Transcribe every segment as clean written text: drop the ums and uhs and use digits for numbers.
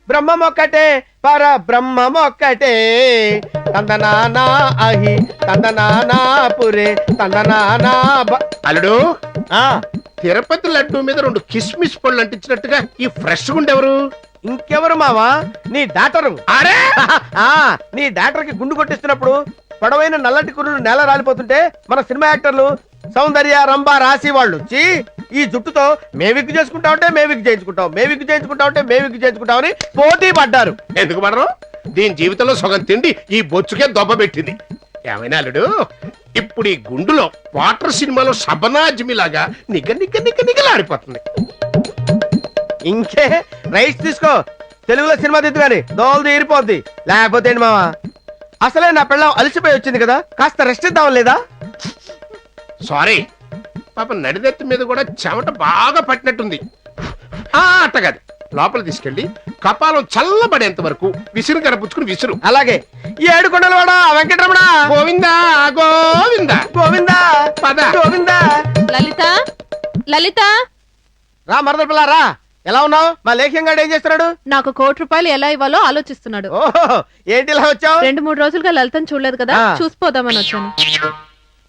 బ్రహ్మమొక్కటే పర బ్రహ్మమొక్కటే తందనానా అహి తందనానా పురే తందనానా అల్లుడు ఆ తిరుపతి లడ్డు మీద 2 కిస్మిస్ పళ్ళు అంటించినట్టుగా ఈ ఫ్రెష్ గుండెవరు? ఇంకెవరు మావా నీ డాక్టరు. అరే నీ డాక్టర్ కి గుండు కొట్టిస్తున్నప్పుడు పొడవైన నల్లటి కుర్రులు నేల రాలిపోతుంటే మన సినిమా యాక్టర్లు సౌందర్య రంభ రాసి వాళ్ళు వచ్చి ఈ జుట్టుతో మేవిగ్గు చేసుకుంటా ఉంటే మేవిగ్గు చేయించుకుంటాం, మేవిగ్గు చేయించుకుంటా ఉంటే మేవిగ్గు చేయించుకుంటాం అని పోటీ పడ్డారు. ఎందుకు పడరు? దీని జీవితంలో సగం తిండి ఈ బొచ్చుకే దొబ్బ పెట్టింది. ఏమైనా అల్లుడు, ఇప్పుడు ఈ గుండులో వాటర్ సినిమాలో సబనాజిమిలాగా నిగ నిగ నిగ నిగలాడిపోతుంది. ఇంకే రైట్స్ తీసుకో, తెలుగులో సినిమా దిద్దు గాని దోలు తీరిపోద్ది. లేకపోతే ఏంటి మావా, అసలే నా పిల్లం అలసిపోయి వచ్చింది కదా, కాస్త రెస్ట్ ఇద్దాం లేదా? సారీ పాప, నడినెత్తి మీద కూడా చెమట బాగా పట్టినట్టుంది. అట్టగది లోపల తీసుకెళ్ళి కపాలం చల్లబడేంత వరకు విసిరు కరపుచ్చుకుని విసురు. అలాగే. ఈ 7 కొండలవాడ వెంకటరమణ గోవిందా గోవిందా గోవిందా పద గోవిందా. లలిత, లలిత, రా మరదల పిల్ల రా. ఎలా ఉన్నావు? మా లేఖ్యం గాడు ఏం చేస్తున్నాడు? నాకు 1 కోటి రూపాయలు ఎలా ఇవ్వాలో ఆలోచిస్తున్నాడు. ఓహో, ఏంటి ఇలా వచ్చావు? 2-3 రోజులుగా లలితను చూడలేదు కదా, ఆ. చూసిపోదామని వచ్చాను.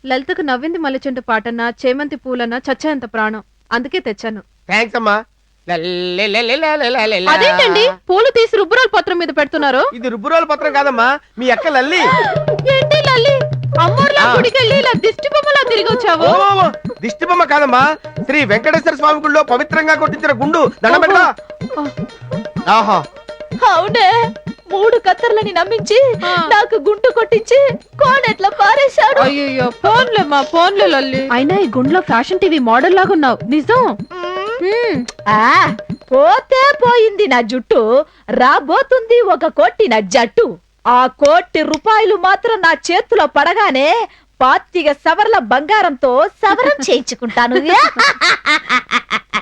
లలితకు నవ్వింది మల్లెచెండు పాటన్నా చేమంతి పూలన్నా చచ్చేంత ప్రాణం, అందుకే తెచ్చాను. థ్యాంక్స్ అమ్మా. అదేంటండి పూలు తీసి రుబ్బురాల పత్రం మీద పెడుతున్నారు? ఇది రుబ్బురోల పత్రం కాదమ్మా, మీ అక్క లల్లి. ఏంటి లల్లి, అమ్మోర్లా గుడికెళ్ళి ఇలా దిష్టి బొమ్మలా తిరిగి వచ్చావు? ఓ, దిష్టి బొమ్మ కాదమ్మా, శ్రీ వెంకటేశ్వర స్వామి గుళ్ళో పవిత్రంగా కొట్టించిన గుండు. దండం పెట్ట. ఆహా, అవునే, 3 కత్తర్లని నమ్మించి నాకు గుండు కొట్టించి కోనెట్లా పారేశాడు. అయ్యో ఫోన్లే మా ఫోన్లే లల్లి. అయినా ఈ గుండెలో ఫ్యాషన్ టీవీ మోడల్ లాగా ఉన్నావు, నిజం. పోతే పోయింది నా జుట్టు, రాబోతుంది 1 కోటి నా జట్టు. ఆ 1 కోటి రూపాయలు మాత్రం నా చేతిలో పడగానే 25 సవర్ల బంగారంతో సవరం చేయించుకుంటాను.